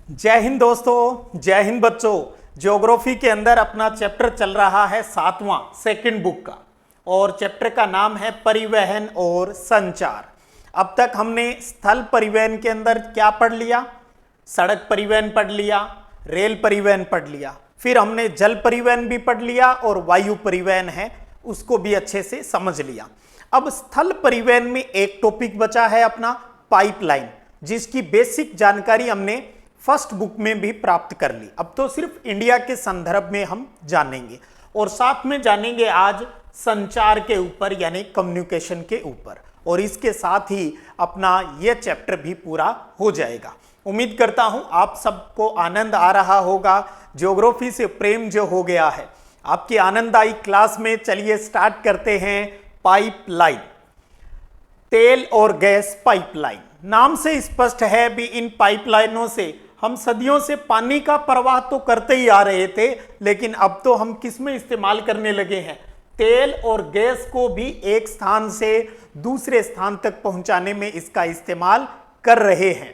जय हिंद दोस्तों, जय हिंद बच्चों। ज्योग्राफी के अंदर अपना चैप्टर चल रहा है 7वां सेकंड बुक का, और चैप्टर का नाम है परिवहन और संचार। अब तक हमने स्थल परिवहन के अंदर क्या पढ़ लिया? सड़क परिवहन पढ़ लिया, रेल परिवहन पढ़ लिया, फिर हमने जल परिवहन भी पढ़ लिया और वायु परिवहन है उसको भी अच्छे से समझ लिया। अब स्थल परिवहन में एक टॉपिक बचा है अपना पाइपलाइन, जिसकी बेसिक जानकारी हमने फर्स्ट बुक में भी प्राप्त कर ली। अब तो सिर्फ इंडिया के संदर्भ में हम जानेंगे, और साथ में जानेंगे आज संचार के ऊपर यानी कम्युनिकेशन के ऊपर, और इसके साथ ही अपना यह चैप्टर भी पूरा हो जाएगा। उम्मीद करता हूं आप सबको आनंद आ रहा होगा। ज्योग्राफी से प्रेम जो हो गया है आपकी आनंददायी क्लास में। चलिए स्टार्ट करते हैं। पाइपलाइन, तेल और गैस पाइपलाइन। नाम से स्पष्ट है भी इन पाइपलाइनों से हम सदियों से पानी का प्रवाह तो करते ही आ रहे थे, लेकिन अब तो हम किस में इस्तेमाल करने लगे हैं? तेल और गैस को भी एक स्थान से दूसरे स्थान तक पहुंचाने में इसका इस्तेमाल कर रहे हैं।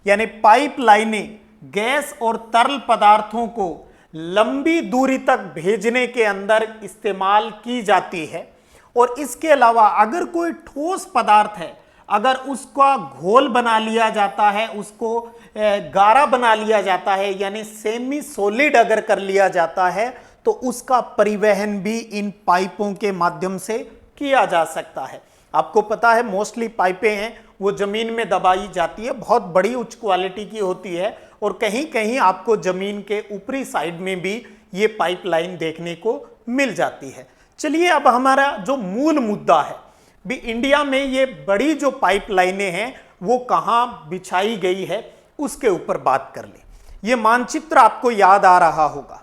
यानी पाइपलाइनें गैस और तरल पदार्थों को लंबी दूरी तक भेजने के अंदर इस्तेमाल की जाती है। और इसके अलावा अगर कोई ठोस पदार्थ है, अगर उसका घोल बना लिया जाता है, उसको गाढ़ा बना लिया जाता है, यानी सेमी सॉलिड अगर कर लिया जाता है, तो उसका परिवहन भी इन पाइपों के माध्यम से किया जा सकता है। आपको पता है मोस्टली पाइपें हैं वो जमीन में दबाई जाती है, बहुत बड़ी उच्च क्वालिटी की होती है, और कहीं कहीं आपको जमीन के ऊपरी साइड में भी ये पाइपलाइन देखने को मिल जाती है। चलिए अब हमारा जो मूल मुद्दा है भी, इंडिया में ये बड़ी जो पाइपलाइनें हैं वो कहां बिछाई गई है उसके ऊपर बात कर ले। ये मानचित्र आपको याद आ रहा होगा।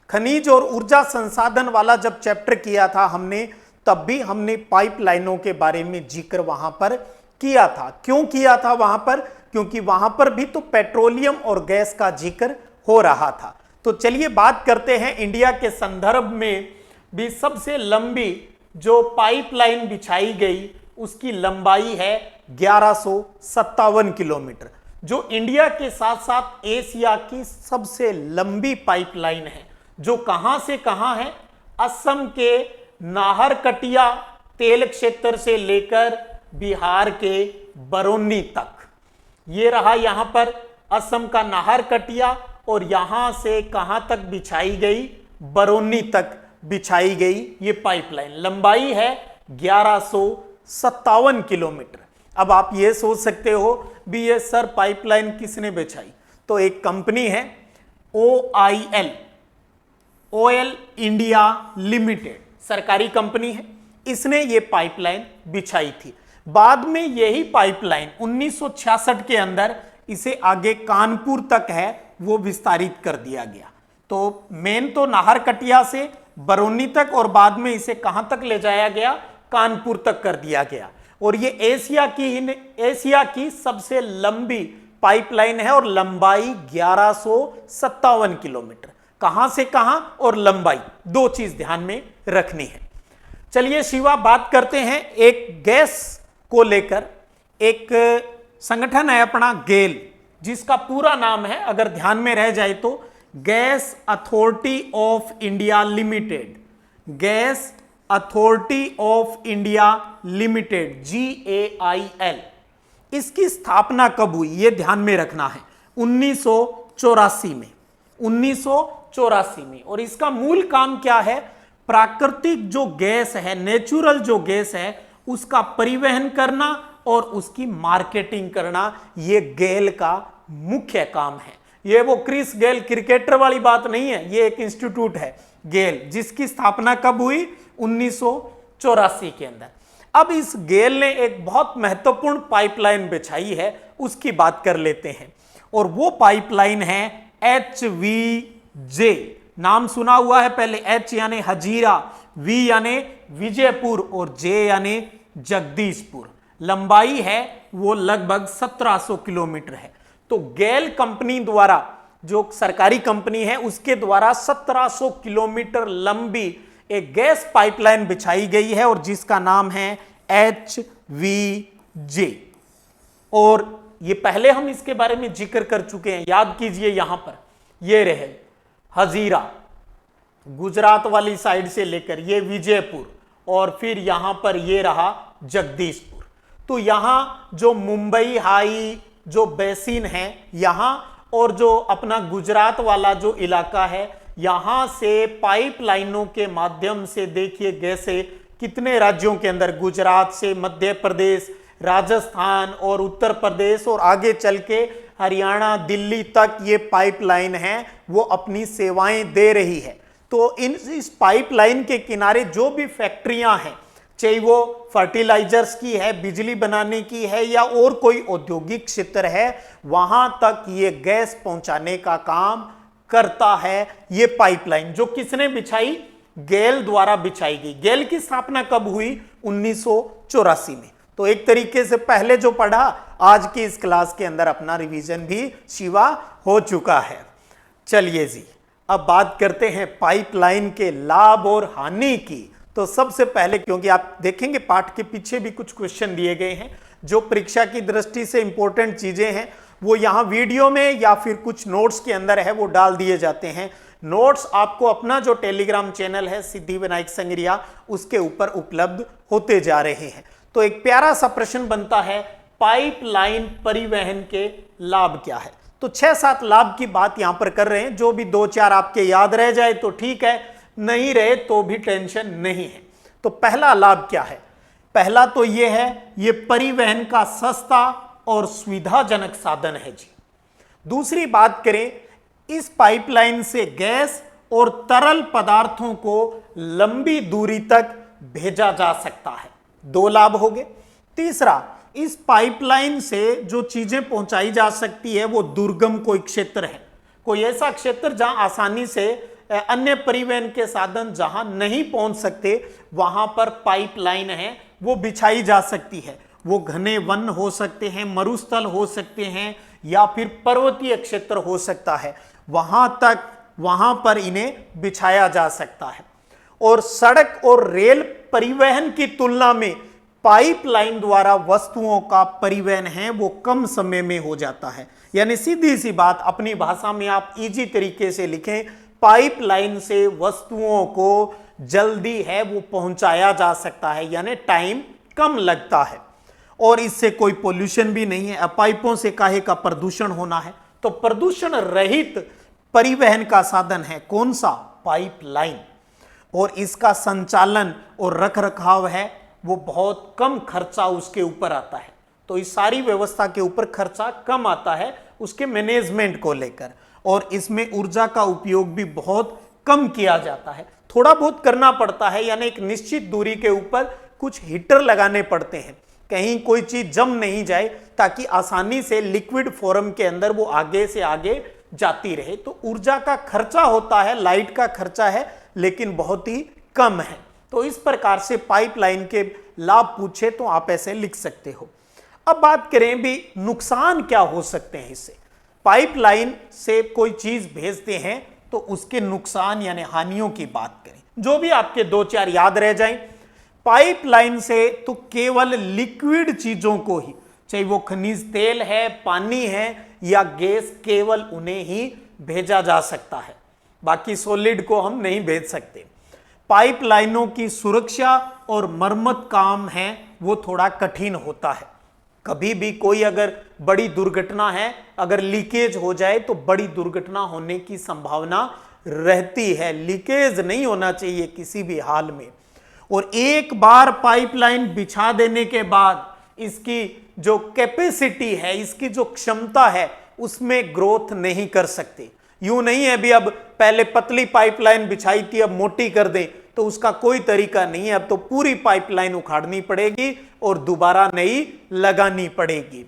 खनिज और ऊर्जा संसाधन वाला जब चैप्टर किया था हमने, तब भी हमने पाइपलाइनों के बारे में जिक्र वहां पर किया था। क्यों किया था वहां पर? क्योंकि वहां पर भी तो पेट्रोलियम और गैस का जिक्र हो रहा था। तो चलिए बात करते हैं इंडिया के संदर्भ में भी सबसे लंबी जो पाइपलाइन बिछाई गई उसकी लंबाई है 1157 किलोमीटर, जो इंडिया के साथ साथ एशिया की सबसे लंबी पाइपलाइन है। जो कहां से कहां है? असम के नाहरकटिया तेल क्षेत्र से लेकर बिहार के बरौनी तक। ये रहा यहां पर असम का नाहरकटिया, और यहां से कहां तक बिछाई गई? बरौनी तक बिछाई गई ये पाइपलाइन। लंबाई है 1157 किलोमीटर। अब आप ये सोच सकते हो भी ये सर पाइपलाइन किसने बिछाई? तो एक कंपनी है ऑयल इंडिया लिमिटेड, सरकारी कंपनी है, इसने ये पाइपलाइन बिछाई थी। बाद में यही पाइपलाइन 1966 के अंदर इसे आगे कानपुर तक है वो विस्तारित कर दिया गया। तो मेन तो नाहरकटिया से बरौनी तक, और बाद में इसे कहां तक ले जाया गया? कानपुर तक कर दिया गया। और ये एशिया की सबसे लंबी पाइपलाइन है, और लंबाई 1157 किलोमीटर। कहां से कहां और लंबाई, दो चीज ध्यान में रखनी है। चलिए शिवा, बात करते हैं एक गैस को लेकर। एक संगठन है अपना गेल, जिसका पूरा नाम है, अगर ध्यान में रह जाए तो, gas authority of India limited. Gas authority of India limited, GAIL। इसकी स्थापना कब हुई ये ध्यान में रखना है? 1984 में। 1984 में। और इसका मूल काम क्या है? प्राकृतिक जो गैस है, नेचुरल जो गैस है, उसका परिवहन करना और उसकी मार्केटिंग करना, ये गेल का मुख्य काम है। ये वो क्रिस गेल क्रिकेटर वाली बात नहीं है, ये एक इंस्टीट्यूट है गेल, जिसकी स्थापना कब हुई? 1984 के अंदर। अब इस गेल ने एक बहुत महत्वपूर्ण पाइपलाइन बिछाई है, उसकी बात कर लेते हैं। और वो पाइपलाइन है HVJ। नाम सुना हुआ है पहले? H यानी हजीरा, V यानी विजयपुर, और J यानी जगदीशपुर। लंबाई है वो लगभग 1700 किलोमीटर है। तो गेल कंपनी द्वारा, जो सरकारी कंपनी है, उसके द्वारा 1700 किलोमीटर लंबी एक गैस पाइपलाइन बिछाई गई है, और जिसका नाम है HVJ। और ये पहले हम इसके बारे में जिक्र कर चुके हैं, याद कीजिए। यहां पर ये रहे हजीरा, गुजरात वाली साइड से लेकर ये विजयपुर, और फिर यहां पर ये रहा जगदीशपुर। तो यहां जो मुंबई हाई जो बेसिन है यहां, और जो अपना गुजरात वाला जो इलाका है, यहां से पाइपलाइनों के माध्यम से देखिए गैसें कितने राज्यों के अंदर, गुजरात से मध्य प्रदेश, राजस्थान और उत्तर प्रदेश और आगे चल के हरियाणा, दिल्ली तक ये पाइपलाइन है वो अपनी सेवाएं दे रही है। तो इस पाइपलाइन के किनारे जो भी फैक्ट्रियां हैं, चाहे वो फर्टिलाइजर्स की है, बिजली बनाने की है, या और कोई औद्योगिक क्षेत्र है, वहां तक ये गैस पहुंचाने का काम करता है ये पाइपलाइन। जो किसने बिछाई? गेल द्वारा बिछाई गई। गेल की स्थापना कब हुई? 1984 में। तो एक तरीके से पहले जो पढ़ा आज की इस क्लास के अंदर अपना रिवीजन भी शिवा हो चुका है। चलिए जी, अब बात करते हैं पाइपलाइन के लाभ और हानि की। तो सबसे पहले, क्योंकि आप देखेंगे पाठ के पीछे भी कुछ क्वेश्चन दिए गए हैं जो परीक्षा की दृष्टि से इंपॉर्टेंट चीजें हैं, वो यहाँ वीडियो में या फिर कुछ नोट्स के अंदर है वो डाल दिए जाते हैं। नोट्स आपको अपना जो टेलीग्राम चैनल है सिद्धिविनायक संग्रिया, उसके ऊपर उपलब्ध होते जा रहे हैं। तो एक प्यारा सा प्रश्न बनता है, पाइपलाइन परिवहन के लाभ क्या है? तो 6-7 लाभ की बात यहां पर कर रहे हैं, जो भी 2-4 आपके याद रह जाए तो ठीक है, नहीं रहे तो भी टेंशन नहीं है। तो पहला लाभ क्या है? पहला तो यह है, ये परिवहन का सस्ता और सुविधाजनक साधन है जी। दूसरी बात करें, इस पाइपलाइन से गैस और तरल पदार्थों को लंबी दूरी तक भेजा जा सकता है। 2 लाभ हो गए। तीसरा, इस पाइपलाइन से जो चीजें पहुंचाई जा सकती है वो दुर्गम कोई क्षेत्र है, कोई ऐसा क्षेत्र जहां आसानी से अन्य परिवहन के साधन जहां नहीं पहुंच सकते, वहां पर पाइपलाइन है वो बिछाई जा सकती है। वो घने वन हो सकते हैं, मरुस्थल हो सकते हैं, या फिर पर्वतीय क्षेत्र हो सकता है, वहां पर इन्हें बिछाया जा सकता है। और सड़क और रेल परिवहन की तुलना में पाइपलाइन द्वारा वस्तुओं का परिवहन है वो कम समय में हो जाता है। यानी सीधी सी बात, अपनी भाषा में आप इजी तरीके से लिखें, पाइपलाइन से वस्तुओं को जल्दी है वो पहुंचाया जा सकता है, यानी टाइम कम लगता है, और इससे कोई पोल्यूशन भी नहीं है। अब पाइपों से काहे का प्रदूषण होना है? तो प्रदूषण रहित परिवहन का साधन है कौन सा? पाइपलाइन। और इसका संचालन और रखरखाव है वो बहुत कम खर्चा उसके ऊपर आता है। तो इस सारी व्यवस्था के ऊपर खर्चा कम आता है उसके मैनेजमेंट को लेकर, और इसमें ऊर्जा का उपयोग भी बहुत कम किया जाता है। थोड़ा बहुत करना पड़ता है, यानी एक निश्चित दूरी के ऊपर कुछ हीटर लगाने पड़ते हैं, कहीं कोई चीज जम नहीं जाए, ताकि आसानी से लिक्विड फॉर्म के अंदर वो आगे से आगे जाती रहे। तो ऊर्जा का खर्चा होता है, लाइट का खर्चा है, लेकिन बहुत ही कम है। तो इस प्रकार से पाइपलाइन के लाभ पूछे तो आप ऐसे लिख सकते हो। अब बात करें भी नुकसान क्या हो सकते हैं इससे। पाइपलाइन से कोई चीज भेजते हैं तो उसके नुकसान यानी हानियों की बात करें, जो भी आपके 2-4 याद रह जाएं। पाइपलाइन से तो केवल लिक्विड चीजों को ही, चाहे वो खनिज तेल है, पानी है या गैस, केवल उन्हें ही भेजा जा सकता है, बाकी सॉलिड को हम नहीं भेज सकते। पाइपलाइनों की सुरक्षा और मरम्मत काम है वो थोड़ा कठिन होता है। कभी भी कोई अगर बड़ी दुर्घटना है, अगर लीकेज हो जाए तो बड़ी दुर्घटना होने की संभावना रहती है। लीकेज नहीं होना चाहिए किसी भी हाल में। और एक बार पाइपलाइन बिछा देने के बाद इसकी जो कैपेसिटी है, इसकी जो क्षमता है, उसमें ग्रोथ नहीं कर सकते। यूं नहीं है भी अब पहले पतली पाइपलाइन बिछाई थी अब मोटी कर दें, तो उसका कोई तरीका नहीं है। अब तो पूरी पाइपलाइन उखाड़नी पड़ेगी और दोबारा नई लगानी पड़ेगी,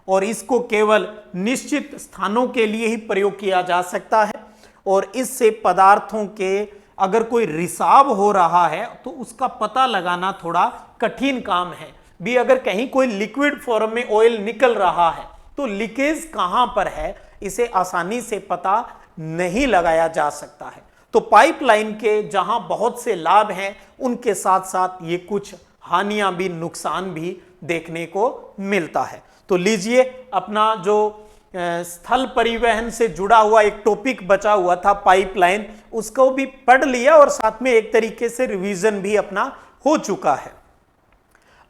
और इसको केवल निश्चित स्थानों के लिए ही प्रयोग किया जा सकता है। और इससे पदार्थों के अगर कोई रिसाव हो रहा है तो उसका पता लगाना थोड़ा कठिन काम है भी। अगर कहीं कोई लिक्विड फॉर्म में ऑयल निकल रहा है तो लीकेज कहां पर है, इसे आसानी से पता नहीं लगाया जा सकता है। तो पाइपलाइन के जहां बहुत से लाभ हैं, उनके साथ साथ ये कुछ हानियां भी, नुकसान भी देखने को मिलता है। तो लीजिए, अपना जो स्थल परिवहन से जुड़ा हुआ एक टॉपिक बचा हुआ था पाइपलाइन, उसको भी पढ़ लिया और साथ में एक तरीके से रिवीजन भी अपना हो चुका है।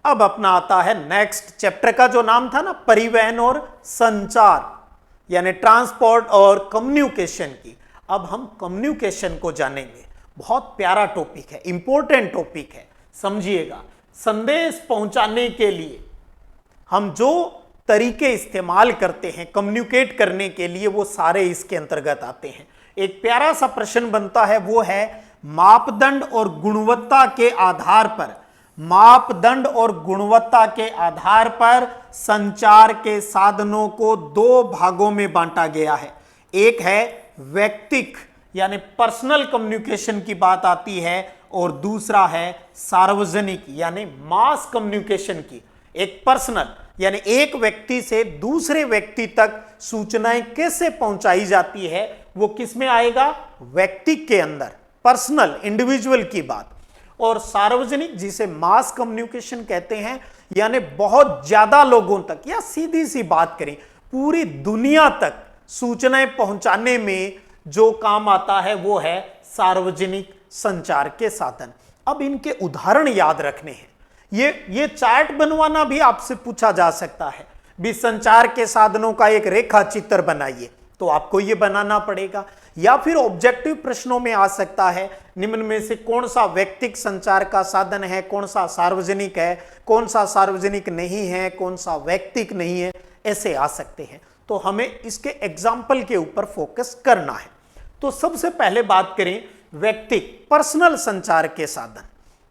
अब अपना आता है नेक्स्ट चैप्टर का जो नाम था ना, परिवहन और संचार, यानी ट्रांसपोर्ट और कम्युनिकेशन की। अब हम कम्युनिकेशन को जानेंगे। बहुत प्यारा टॉपिक है, इंपॉर्टेंट टॉपिक है, समझिएगा। संदेश पहुंचाने के लिए हम जो तरीके इस्तेमाल करते हैं कम्युनिकेट करने के लिए, वो सारे इसके अंतर्गत आते हैं। एक प्यारा सा प्रश्न बनता है, वो है मापदंड और गुणवत्ता के आधार पर, मापदंड और गुणवत्ता के आधार पर संचार के साधनों को दो भागों में बांटा गया है। एक है व्यक्तिक यानी पर्सनल कम्युनिकेशन की बात आती है, और दूसरा है सार्वजनिक यानी मास कम्युनिकेशन की। एक पर्सनल यानी एक व्यक्ति से दूसरे व्यक्ति तक सूचनाएं कैसे पहुंचाई जाती है, वो किस में आएगा? व्यक्ति के अंदर, पर्सनल इंडिविजुअल की बात। और सार्वजनिक जिसे मास कम्युनिकेशन कहते हैं, यानी बहुत ज्यादा लोगों तक, या सीधी सी बात करें पूरी दुनिया तक सूचनाएं पहुंचाने में जो काम आता है वो है सार्वजनिक संचार के साधन। अब इनके उदाहरण याद रखने हैं। ये चार्ट बनवाना भी आपसे पूछा जा सकता है, भी संचार के साधनों का एक रेखा चित्र बनाइए, तो आपको ये बनाना पड़ेगा। या फिर ऑब्जेक्टिव प्रश्नों में आ सकता है, निम्न में से कौन सा व्यक्तिगत संचार का साधन है, कौन सा सार्वजनिक है, कौन सा सार्वजनिक नहीं है, कौन सा व्यक्तिगत नहीं है, ऐसे आ सकते हैं। तो हमें इसके एग्जाम्पल के ऊपर फोकस करना है। तो सबसे पहले बात करें व्यक्तिगत पर्सनल संचार के साधन,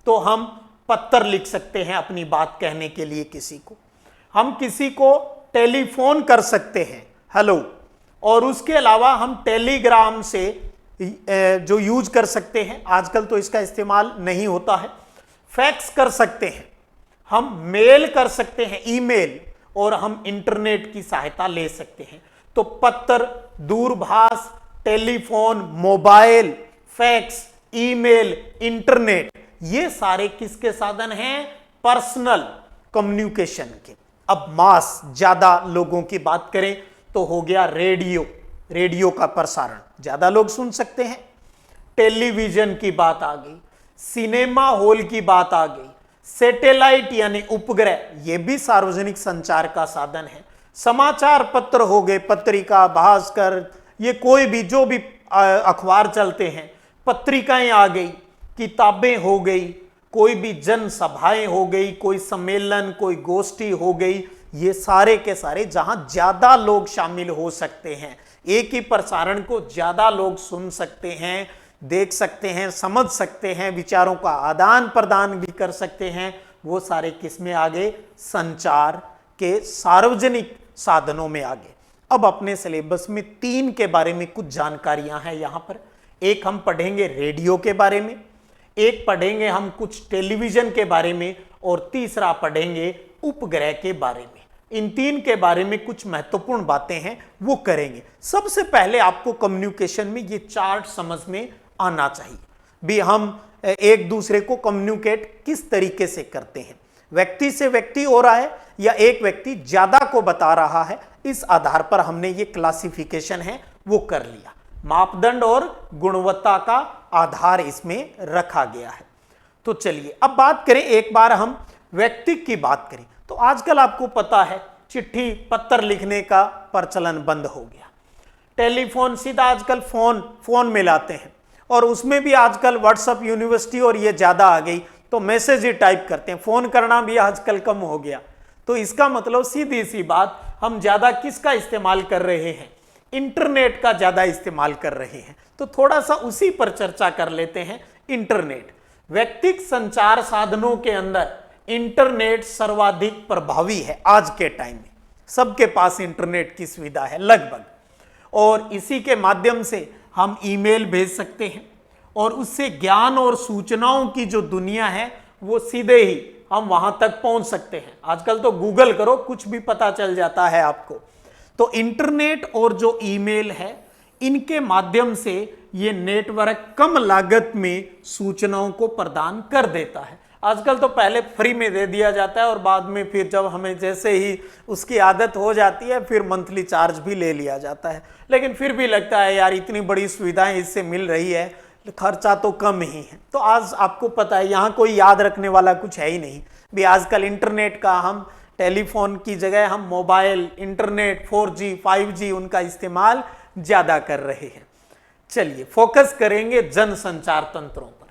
तो हम पत्र लिख सकते हैं अपनी बात कहने के लिए किसी को, हम किसी को टेलीफोन कर सकते हैं, हेलो, और उसके अलावा हम टेलीग्राम से जो यूज कर सकते हैं, आजकल तो इसका इस्तेमाल नहीं होता है, फैक्स कर सकते हैं, हम मेल कर सकते हैं, ईमेल, और हम इंटरनेट की सहायता ले सकते हैं। तो पत्र, दूरभाष, telephone, mobile, fax, email, internet, ये सारे किसके साधन हैं? पर्सनल कम्युनिकेशन के। अब मास, ज्यादा लोगों की बात करें तो हो गया रेडियो, रेडियो का प्रसारण ज्यादा लोग सुन सकते हैं। टेलीविजन की बात आ गई, सिनेमा हॉल की बात आ गई, सैटेलाइट यानी उपग्रह, ये भी सार्वजनिक संचार का साधन है। समाचार पत्र हो गए, पत्रिका, भास्कर, ये कोई भी जो भी अखबार चलते हैं, पत्रिकाएं आ गई, किताबें हो गई, कोई भी जन सभाएं हो गई, कोई सम्मेलन, कोई गोष्ठी हो गई, ये सारे के सारे जहां ज्यादा लोग शामिल हो सकते हैं, एक ही प्रसारण को ज्यादा लोग सुन सकते हैं, देख सकते हैं, समझ सकते हैं, विचारों का आदान प्रदान भी कर सकते हैं, वो सारे किस में आ गए? संचार के सार्वजनिक साधनों में आ गए। अब अपने सिलेबस में 3 के बारे में कुछ जानकारियां हैं यहां पर। एक हम पढ़ेंगे रेडियो के बारे में, एक पढ़ेंगे हम कुछ टेलीविजन के बारे में, और तीसरा पढ़ेंगे उपग्रह के बारे में। इन 3 के बारे में कुछ महत्वपूर्ण बातें हैं, वो करेंगे। सबसे पहले आपको कम्युनिकेशन में ये चार्ट समझ में आना चाहिए भी, हम एक दूसरे को कम्युनिकेट किस तरीके से करते हैं, व्यक्ति से व्यक्ति हो रहा है या एक व्यक्ति ज्यादा को बता रहा है, इस आधार पर हमने ये क्लासिफिकेशन है वो कर लिया। मापदंड और गुणवत्ता का आधार इसमें रखा गया है। तो चलिए अब बात करें, एक बार हम व्यक्ति की बात करें तो आजकल आपको पता है चिट्ठी पत्र लिखने का प्रचलन बंद हो गया, टेलीफोन सीधा आजकल फोन में लाते हैं, और उसमें भी आजकल व्हाट्सएप यूनिवर्सिटी और ये ज्यादा आ गई, तो मैसेज ही टाइप करते हैं, फोन करना भी आजकल कम हो गया। तो इसका मतलब सीधी सी बात, हम ज्यादा किसका इस्तेमाल कर रहे हैं? इंटरनेट का ज्यादा इस्तेमाल कर रहे हैं। तो थोड़ा सा उसी पर चर्चा कर लेते हैं। इंटरनेट, व्यक्तिगत संचार साधनों के अंदर इंटरनेट सर्वाधिक प्रभावी है आज के टाइम में, सबके पास इंटरनेट की सुविधा है लगभग, और इसी के माध्यम से हम ईमेल भेज सकते हैं, और उससे ज्ञान और सूचनाओं की जो दुनिया है वो सीधे ही हम वहां तक पहुंच सकते हैं। आजकल तो गूगल करो, कुछ भी पता चल जाता है आपको। तो इंटरनेट और जो ईमेल है, इनके माध्यम से ये नेटवर्क कम लागत में सूचनाओं को प्रदान कर देता है। आजकल तो पहले फ्री में दे दिया जाता है और बाद में फिर जब हमें जैसे ही उसकी आदत हो जाती है फिर मंथली चार्ज भी ले लिया जाता है। लेकिन फिर भी लगता है यार इतनी बड़ी सुविधाएं इससे मिल रही है, खर्चा तो कम ही है। तो आज आपको पता है यहाँ कोई याद रखने वाला कुछ है ही नहीं भी। आजकल इंटरनेट का हम टेलीफोन की जगह हम मोबाइल, इंटरनेट, 4G 5G उनका इस्तेमाल ज़्यादा कर रहे हैं। चलिए फोकस करेंगे जनसंचार तंत्रों पर,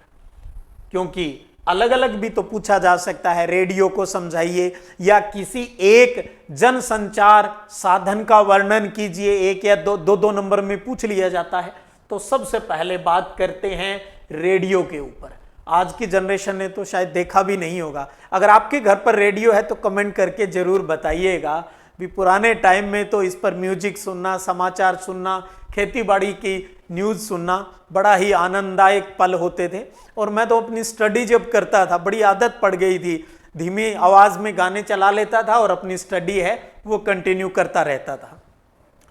क्योंकि अलग अलग भी तो पूछा जा सकता है। रेडियो को समझाइए या किसी एक जनसंचार साधन का वर्णन कीजिए, एक या दो नंबर में पूछ लिया जाता है। तो सबसे पहले बात करते हैं रेडियो के ऊपर। आज की जनरेशन ने तो शायद देखा भी नहीं होगा। अगर आपके घर पर रेडियो है तो कमेंट करके जरूर बताइएगा भी। पुराने टाइम में तो इस पर म्यूजिक सुनना, समाचार सुनना, खेती बाड़ी की न्यूज़ सुनना बड़ा ही आनंददायक पल होते थे। और मैं तो अपनी स्टडी जब करता था बड़ी आदत पड़ गई थी, धीमी आवाज़ में गाने चला लेता था और अपनी स्टडी है वो कंटिन्यू करता रहता था।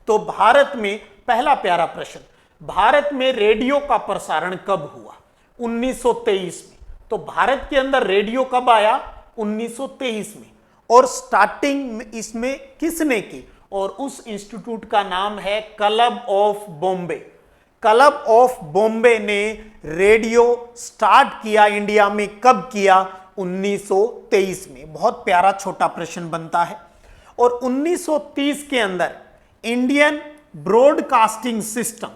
तो भारत में पहला प्यारा प्रश्न, भारत में रेडियो का प्रसारण कब हुआ? 1923 में। तो भारत के अंदर रेडियो कब आया? 1923 में। और स्टार्टिंग इसमें किसने की? और उस इंस्टीट्यूट का नाम है club of Bombay. Club of Bombay ने रेडियो स्टार्ट किया इंडिया में, कब किया? 1923 में। बहुत प्यारा छोटा प्रश्न बनता है। और 1930 के अंदर इंडियन ब्रॉडकास्टिंग सिस्टम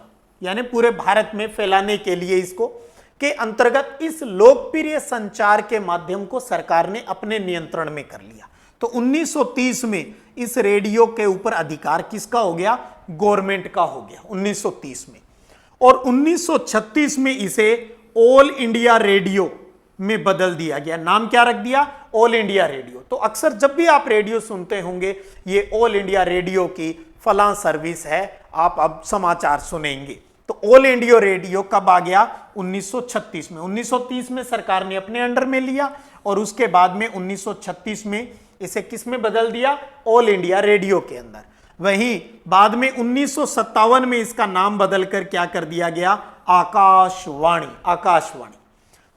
यानी पूरे भारत में फैलाने के लिए इसको के अंतर्गत इस लोकप्रिय संचार के माध्यम को सरकार ने अपने नियंत्रण में कर लिया। तो 1930 में इस रेडियो के ऊपर अधिकार किसका हो गया? गवर्नमेंट का हो गया 1930 में। और 1936 में इसे ऑल इंडिया रेडियो में बदल दिया गया। नाम क्या रख दिया? All India radio. तो अक्सर जब भी आप रेडियो सुनते होंगे ये ऑल इंडिया रेडियो की फलां सर्विस है, आप अब समाचार सुनेंगे। तो ऑल इंडिया रेडियो कब आ गया? 1936 में। 1930 में सरकार ने अपने अंडर में लिया और उसके बाद में 1936 में इसे किस में बदल दिया? ऑल इंडिया रेडियो के अंदर। वहीं बाद में 1957 में इसका नाम बदलकर क्या कर दिया गया? आकाशवाणी। आकाशवाणी।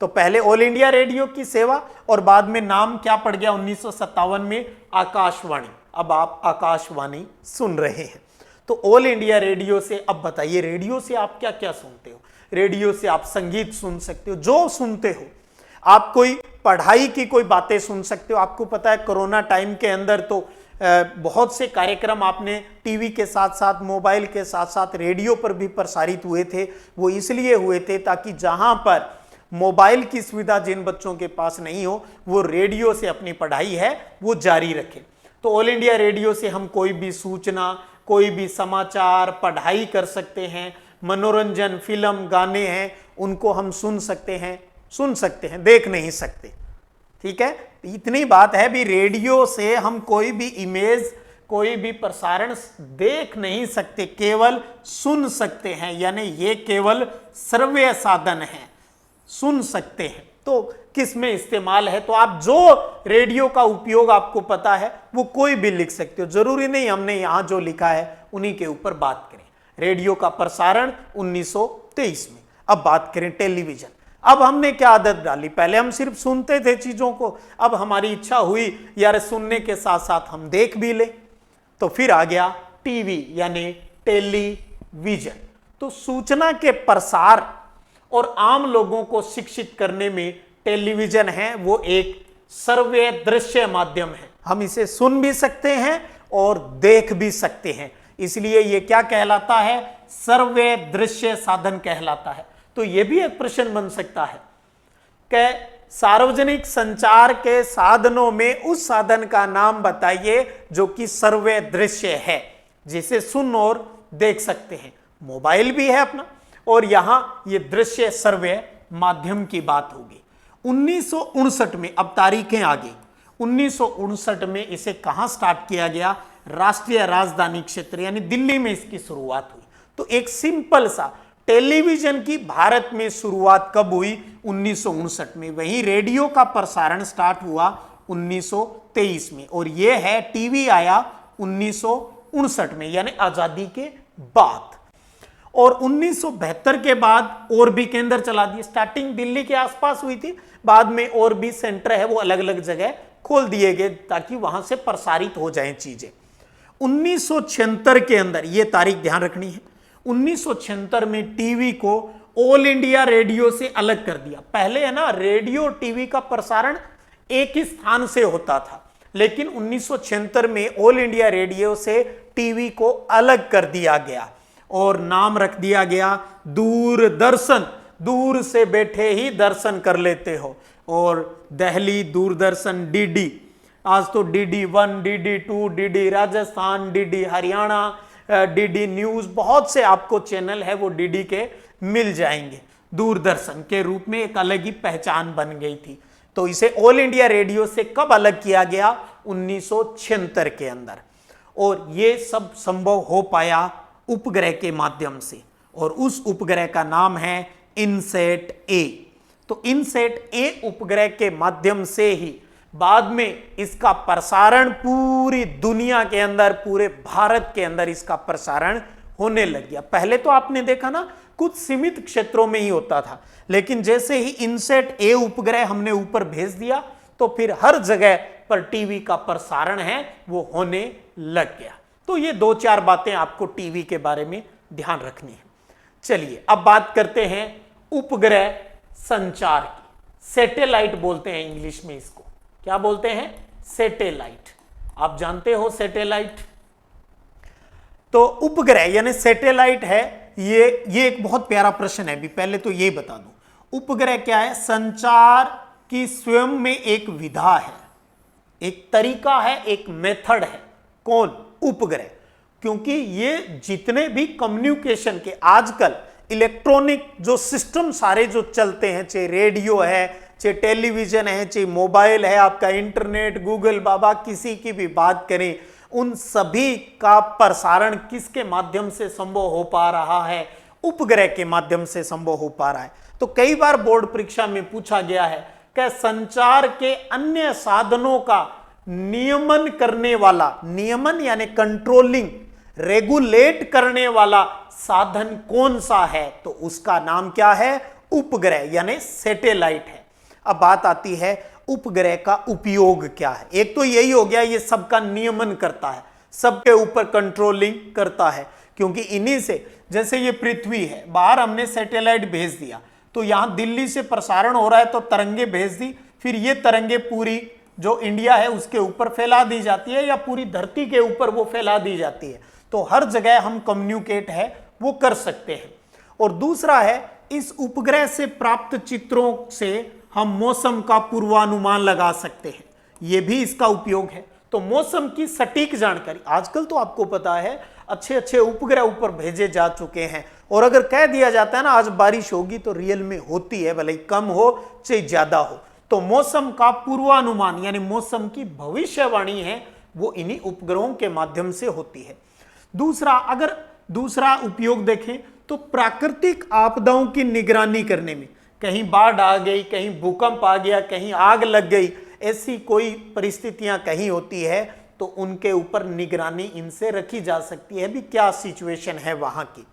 तो पहले ऑल इंडिया रेडियो की सेवा और बाद में नाम क्या पड़ गया 1957 में? आकाशवाणी। अब आप आकाशवाणी सुन रहे हैं। तो ऑल इंडिया रेडियो से अब बताइए, रेडियो से आप क्या क्या सुनते हो? रेडियो से आप संगीत सुन सकते हो, जो सुनते हो। आप कोई पढ़ाई की कोई बातें सुन सकते हो। आपको पता है कोरोना टाइम के अंदर तो बहुत से कार्यक्रम आपने टीवी के साथ साथ, मोबाइल के साथ साथ रेडियो पर भी प्रसारित हुए थे। वो इसलिए हुए थे ताकि जहां पर मोबाइल की सुविधा जिन बच्चों के पास नहीं हो वो रेडियो से अपनी पढ़ाई है वो जारी रखें। तो ऑल इंडिया रेडियो से हम कोई भी सूचना, कोई भी समाचार, पढ़ाई कर सकते हैं, मनोरंजन, फिल्म, गाने हैं उनको हम सुन सकते हैं, देख नहीं सकते। ठीक है, इतनी बात है भी। रेडियो से हम कोई भी इमेज, कोई भी प्रसारण देख नहीं सकते, केवल सुन सकते हैं। यानी ये केवल श्रव्य साधन है, सुन सकते हैं। तो किस में इस्तेमाल है? तो आप जो रेडियो का उपयोग आपको पता है वो कोई भी लिख सकते हो। जरूरी नहीं हमने यहां जो लिखा है उन्हीं के ऊपर बात करें। रेडियो का प्रसारण 1923 में। अब बात करें टेलीविजन। अब हमने क्या आदत डाली? पहले हम सिर्फ सुनते थे चीजों को, अब हमारी इच्छा हुई यार सुनने के साथ साथ हम देख भी ले। तो फिर आ गया टीवी यानी टेलीविजन। तो सूचना के प्रसार और आम लोगों को शिक्षित करने में टेलीविजन है वो एक सर्वे दृश्य माध्यम है। हम इसे सुन भी सकते हैं और देख भी सकते हैं, इसलिए ये क्या कहलाता है? सर्वे दृश्य साधन कहलाता है। तो ये भी एक प्रश्न बन सकता है कि सार्वजनिक संचार के साधनों में उस साधन का नाम बताइए जो कि सर्वे दृश्य है, जिसे सुन और देख सकते हैं। मोबाइल भी है अपना और यहां ये दृश्य सर्वे माध्यम की बात होगी। 1959 में, अब तारीखें आ गई, 1959 में इसे कहां स्टार्ट किया गया? राष्ट्रीय राजधानी क्षेत्र यानी दिल्ली में इसकी शुरुआत हुई। तो एक सिंपल सा टेलीविजन की भारत में शुरुआत कब हुई? 1959 में। वहीं रेडियो का प्रसारण स्टार्ट हुआ 1923 में और यह है टीवी आया 1959 में यानी आजादी के बाद। और 1972 के बाद और भी केंद्र चला दिए। स्टार्टिंग दिल्ली के आसपास हुई थी, बाद में और भी सेंटर है वो अलग अलग जगह खोल दिए गए ताकि वहां से प्रसारित हो जाएं चीजें। 1976 के अंदर, ये तारीख ध्यान रखनी है, 1976 में टीवी को ऑल इंडिया रेडियो से अलग कर दिया। पहले है ना रेडियो टीवी का प्रसारण एक ही स्थान से होता था, लेकिन 1976 में ऑल इंडिया रेडियो से टीवी को अलग कर दिया गया और नाम रख दिया गया दूरदर्शन। दूर से बैठे ही दर्शन कर लेते हो। और दिल्ली दूरदर्शन डीडी, आज तो DD 1, DD 2, DD Rajasthan, DD Haryana, DD news, बहुत से आपको चैनल है वो डीडी के मिल जाएंगे। दूरदर्शन के रूप में एक अलग ही पहचान बन गई थी। तो इसे ऑल इंडिया रेडियो से कब अलग किया गया? 1976 के अंदर। और ये सब संभव हो पाया उपग्रह के माध्यम से, और उस उपग्रह का नाम है इनसेट ए। तो इनसेट ए उपग्रह के माध्यम से ही बाद में इसका प्रसारण पूरी दुनिया के अंदर, पूरे भारत के अंदर इसका प्रसारण होने लग गया। पहले तो आपने देखा ना कुछ सीमित क्षेत्रों में ही होता था, लेकिन जैसे ही इनसेट ए उपग्रह हमने ऊपर भेज दिया तो फिर हर जगह पर टीवी का प्रसारण है वो होने लग गया। तो ये 2-4 बातें आपको टीवी के बारे में ध्यान रखनी है। चलिए अब बात करते हैं उपग्रह संचार की। सैटेलाइट बोलते हैं इंग्लिश में इसको। क्या बोलते हैं? सैटेलाइट। आप जानते हो सैटेलाइट? तो उपग्रह यानी सैटेलाइट है, ये एक बहुत प्यारा प्रश्न है। भी पहले तो ये बता दूं, उपग्रह क्या है? संचार की स्वयं में एक विधा है, एक तरीका है, एक मेथड है। कौन? उपग्रह। क्योंकि ये जितने भी कम्युनिकेशन के आजकल इलेक्ट्रॉनिक जो सिस्टम सारे जो चलते हैं, चाहे रेडियो है, चाहे टेलीविजन है, चाहे मोबाइल है, आपका इंटरनेट, गूगल बाबा, किसी की भी बात करें, उन सभी का प्रसारण किसके माध्यम से संभव हो पा रहा है? उपग्रह के माध्यम से संभव हो पा रहा है। तो कई बार बोर्ड परीक्षा में पूछा गया है कि संचार के अन्य साधनों का नियमन करने वाला, नियमन यानी कंट्रोलिंग, रेगुलेट करने वाला साधन कौन सा है? तो उसका नाम क्या है? उपग्रह यानी सैटेलाइट है। अब बात आती है उपग्रह का उपयोग क्या है। एक तो यही हो गया, ये सबका नियमन करता है, सबके ऊपर कंट्रोलिंग करता है, क्योंकि इन्हीं से, जैसे ये पृथ्वी है, बाहर हमने सैटेलाइट भेज दिया तो यहां दिल्ली से प्रसारण हो रहा है तो तरंगे भेज दी, फिर ये तरंगे पूरी जो इंडिया है उसके ऊपर फैला दी जाती है या पूरी धरती के ऊपर वो फैला दी जाती है। तो हर जगह हम कम्युनिकेट है वो कर सकते हैं। और दूसरा है, इस उपग्रह से प्राप्त चित्रों से हम मौसम का पूर्वानुमान लगा सकते हैं, यह भी इसका उपयोग है। तो मौसम की सटीक जानकारी, आजकल तो आपको पता है अच्छे अच्छे उपग्रह ऊपर भेजे जा चुके हैं, और अगर कह दिया जाता है ना आज बारिश होगी तो रियल में होती है, भले ही कम हो चाहे ज्यादा हो। तो मौसम का पूर्वानुमान यानी मौसम की भविष्यवाणी है वो इन्हीं उपग्रहों के माध्यम से होती है। अगर दूसरा उपयोग देखें तो प्राकृतिक आपदाओं की निगरानी करने में, कहीं बाढ़ आ गई, कहीं भूकंप आ गया, कहीं आग लग गई, ऐसी कोई परिस्थितियां कहीं होती है तो उनके ऊपर निगरानी इनसे रखी जा सकती है भी क्या सिचुएशन है वहां की।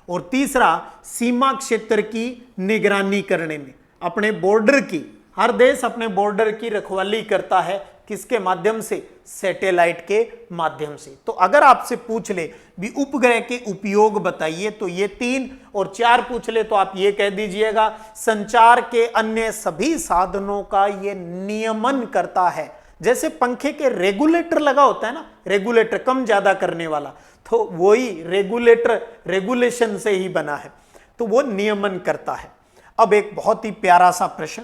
और तीसरा, सीमा क्षेत्र की निगरानी करने में, अपने बॉर्डर की, हर देश अपने बॉर्डर की रखवाली करता है, किसके माध्यम से? सैटेलाइट के माध्यम से। तो अगर आपसे पूछ ले भी उपग्रह के उपयोग बताइए तो ये 3, और 4 पूछ ले तो आप ये कह दीजिएगा संचार के अन्य सभी साधनों का ये नियमन करता है। जैसे पंखे के रेगुलेटर लगा होता है ना, रेगुलेटर कम ज्यादा करने वाला, तो वही रेगुलेटर रेगुलेशन से ही बना है, तो वो नियमन करता है। अब एक बहुत ही प्यारा सा प्रश्न,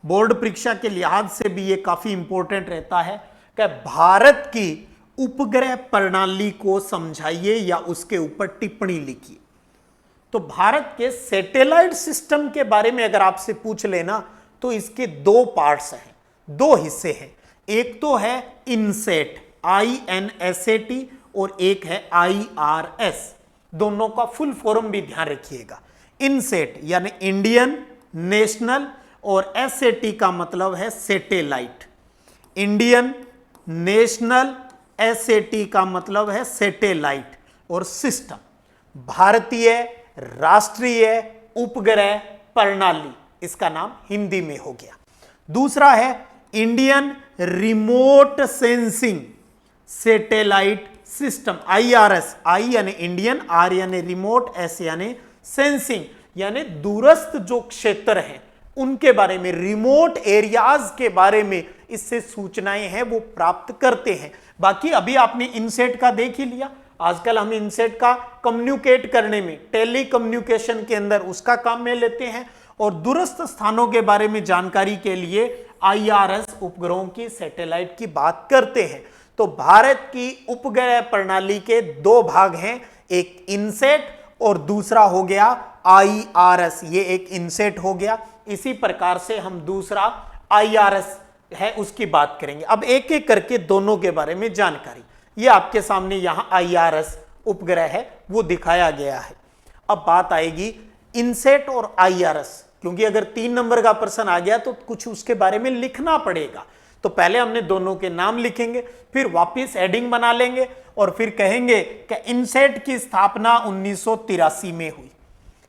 बोर्ड परीक्षा के लिहाज से भी ये काफी इंपॉर्टेंट रहता है कि भारत की उपग्रह प्रणाली को समझाइए या उसके ऊपर टिप्पणी लिखिए। तो भारत के सैटेलाइट सिस्टम के बारे में अगर आपसे पूछ लेना तो इसके 2 पार्ट्स हैं, 2 हिस्से हैं। एक तो है इनसेट, INSAT, और एक है IRS। दोनों का फुल फॉर्म भी ध्यान रखिएगा। इनसेट यानी इंडियन नेशनल, और SAT का मतलब है सैटेलाइट। इंडियन नेशनल, SAT का मतलब है सैटेलाइट और सिस्टम। भारतीय राष्ट्रीय उपग्रह प्रणाली, इसका नाम हिंदी में हो गया। दूसरा है Indian remote sensing satellite system, IRS, आई यानी इंडियन, आर यानी रिमोट, एस यानी सेंसिंग, यानी दूरस्थ जो क्षेत्र हैं उनके बारे में, रिमोट एरियाज के बारे में इससे सूचनाएं हैं वो प्राप्त करते हैं। बाकी अभी आपने इनसेट का देख ही लिया, आजकल हम इनसेट का कम्युनिकेट करने में, टेली कम्युनिकेशन के अंदर उसका काम में लेते हैं, और दूरस्थ स्थानों के बारे में जानकारी के लिए IRS उपग्रहों की, सैटेलाइट की बात करते हैं। तो भारत की उपग्रह प्रणाली के दो भाग हैं, एक इनसेट और दूसरा हो गया IRS, ये एक इनसेट हो गया। इसी प्रकार से हम दूसरा IRS है उसकी बात करेंगे। अब एक एक करके दोनों के बारे में जानकारी, ये आपके सामने यहां IRS उपग्रह है वो दिखाया गया है। अब बात आएगी इनसेट और IRS, क्योंकि अगर 3 नंबर का प्रश्न आ गया तो कुछ उसके बारे में लिखना पड़ेगा। तो पहले हमने दोनों के नाम लिखेंगे, फिर वापस हेडिंग बना लेंगे और फिर कहेंगे कि इनसेट की स्थापना 1983 में हुई।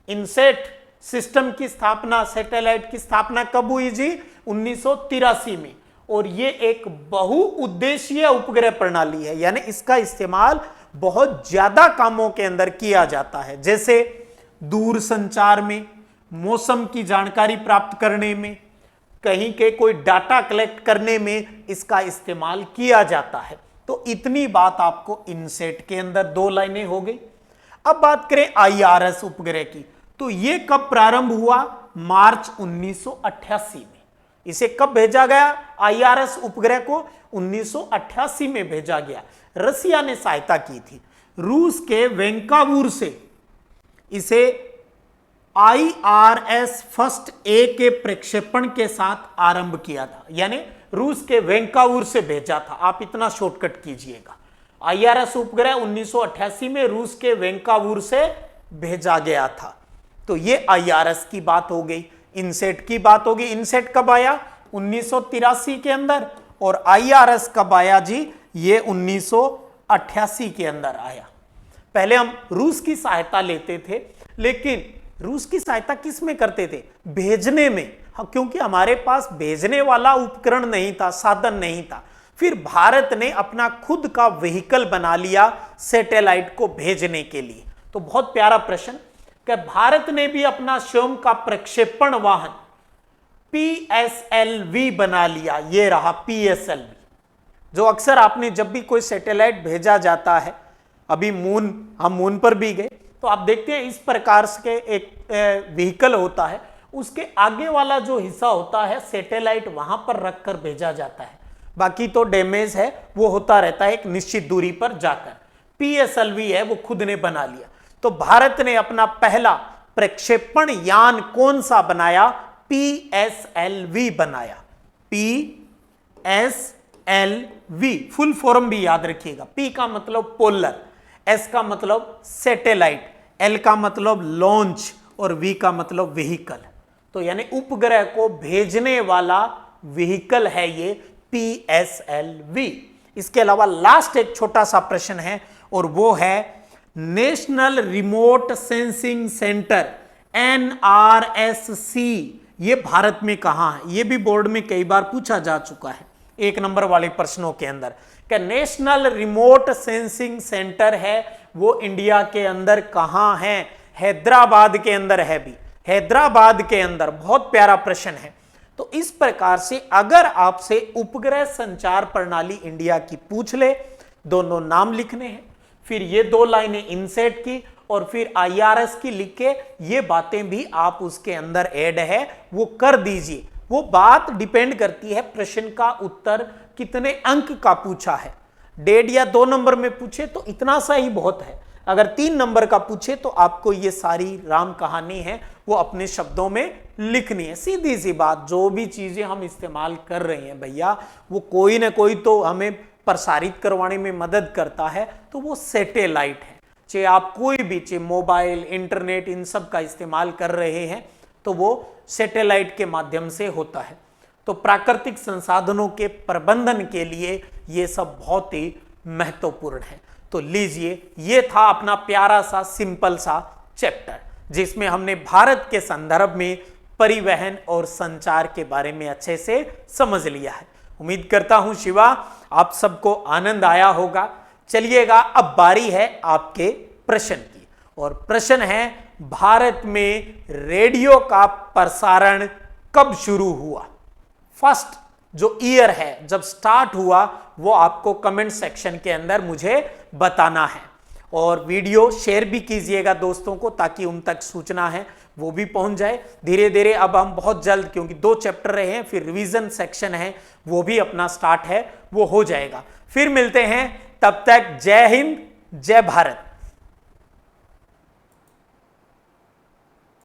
इनसेट सिस्टम की स्थापना, सैटेलाइट की स्थापना कब हुई जी? 1983 में। और ये एक बहुउद्देशीय उपग्रह प्रणाली है, यानी इसका इस्तेमाल बहुत ज्यादा कामों के अंदर किया जाता है, जैसे दूर संचार में, मौसम की जानकारी प्राप्त करने में, कहीं के कोई डाटा कलेक्ट करने में इसका इस्तेमाल किया जाता है। तो इतनी बात आपको इनसेट के अंदर 2 लाइनें हो गई। अब बात करें IRS उपग्रह की, तो ये कब प्रारंभ हुआ? मार्च 1988 में। इसे कब भेजा गया? IRS उपग्रह को 1988 में भेजा गया। रसिया ने सहायता की थी। रूस के वैंकावूर से इसे IRS फर्स्ट A के प्रक्षेपण के साथ आरंभ किया था, यानी रूस के वैंकावूर से भेजा था। आप इतना शॉर्टकट कीजिएगा, IRS उपग्रह 1988 में रूस के वैंकावूर से भेजा गया था। तो ये IRS की बात हो गई। इनसेट की बात होगी, इनसेट कब आया? 1983 के अंदर, और IRS कब आया जी? ये 1988 के अंदर आया। पहले हम रूस की सहायता लेते थे, लेकिन रूस की सहायता किस में करते थे? भेजने में, क्योंकि हमारे पास भेजने वाला उपकरण नहीं था, साधन नहीं था। फिर भारत ने अपना खुद का व्हीकल बना लिया सैटेलाइट को भेजने के लिए। तो बहुत प्यारा प्रश्न कि भारत ने भी अपना स्वयं का प्रक्षेपण वाहन PSLV बना लिया। ये रहा PSLV, जो अक्सर आपने जब भी कोई सैटेलाइट भेजा जाता है, अभी हम मून पर भी गए तो आप देखते हैं इस प्रकार से एक व्हीकल होता है, उसके आगे वाला जो हिस्सा होता है सैटेलाइट वहां पर रखकर भेजा जाता है, बाकी तो डैमेज है वो होता रहता है एक निश्चित दूरी पर जाकर। PSLV है वो खुद ने बना लिया। तो भारत ने अपना पहला प्रक्षेपण यान कौन सा बनाया? PSLV बनाया। PSLV फुल फॉर्म भी याद रखिएगा। P का मतलब पोलर, S का मतलब सैटेलाइट, L का मतलब लॉन्च और V का मतलब व्हीकल। तो यानी उपग्रह को भेजने वाला व्हीकल है ये PSLV। इसके अलावा लास्ट एक छोटा सा प्रश्न है और वो है national remote sensing centre NRSC, ये भारत में कहां है? ये भी बोर्ड में कई बार पूछा जा चुका है 1 नंबर वाले प्रश्नों के अंदर। क्या नेशनल रिमोट सेंसिंग सेंटर है वो इंडिया के अंदर कहां है? हैदराबाद के अंदर है भी, हैदराबाद के अंदर। बहुत प्यारा प्रश्न है। तो इस प्रकार से अगर आपसे उपग्रह संचार प्रणाली इंडिया की पूछ ले, दोनों नाम लिखने हैं, फिर ये 2 लाइनें इनसेट की और फिर IRS की लिख के ये बातें भी आप उसके अंदर ऐड है वो कर दीजिए। वो बात डिपेंड करती है प्रश्न का उत्तर कितने अंक का पूछा है। 1.5 या 2 नंबर में पूछे तो इतना सा ही बहुत है, अगर 3 नंबर का पूछे तो आपको ये सारी राम कहानी है वो अपने शब्दों में लिखनी है। सीधी सी बात, जो भी चीजें हम इस्तेमाल कर रहे हैं भैया वो कोई ना कोई तो हमें प्रसारित करवाने में मदद करता है, तो वो सैटेलाइट है। चाहे आप कोई भी, चाहे मोबाइल, इंटरनेट, इन सब का इस्तेमाल कर रहे हैं तो वो सैटेलाइट के माध्यम से होता है। तो प्राकृतिक संसाधनों के प्रबंधन के लिए ये सब बहुत ही महत्वपूर्ण है। तो लीजिए, ये था अपना प्यारा सा सिंपल सा चैप्टर। जिसमें हमने भारत के संदर्भ में परिवहन और संचार के बारे में अच्छे से समझ लिया है। उम्मीद करता हूं शिवा आप सबको आनंद आया होगा। चलिएगा अब बारी है आपके प्रश्न की, और प्रश्न है भारत में रेडियो का प्रसारण कब शुरू हुआ? फर्स्ट जो ईयर है जब स्टार्ट हुआ वो आपको कमेंट सेक्शन के अंदर मुझे बताना है, और वीडियो शेयर भी कीजिएगा दोस्तों को ताकि उन तक सूचना है वो भी पहुंच जाए। धीरे धीरे अब हम बहुत जल्द, क्योंकि 2 चैप्टर रहे हैं, फिर रिवीजन सेक्शन है वो भी अपना स्टार्ट है, वो हो जाएगा। फिर मिलते हैं, तब तक जय हिंद जय भारत।